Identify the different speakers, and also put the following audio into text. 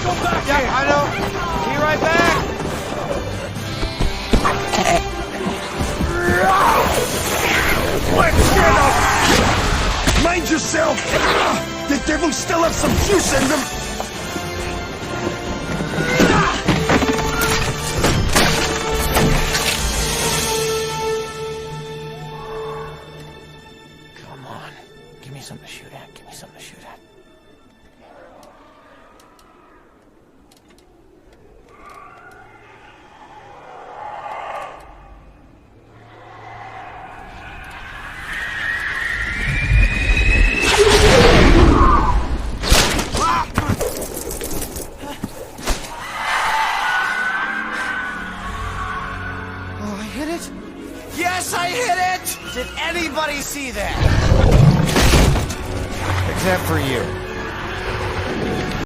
Speaker 1: Come back
Speaker 2: Yeah,
Speaker 1: here!
Speaker 2: I know. Be right back.
Speaker 1: Let's get up! Mind yourself! The devils still have some juice in them!
Speaker 2: Come on. Give me something to shoot at. Give me something to shoot at. Oh, I hit it? Yes, I hit it! Did anybody see that? Except for you.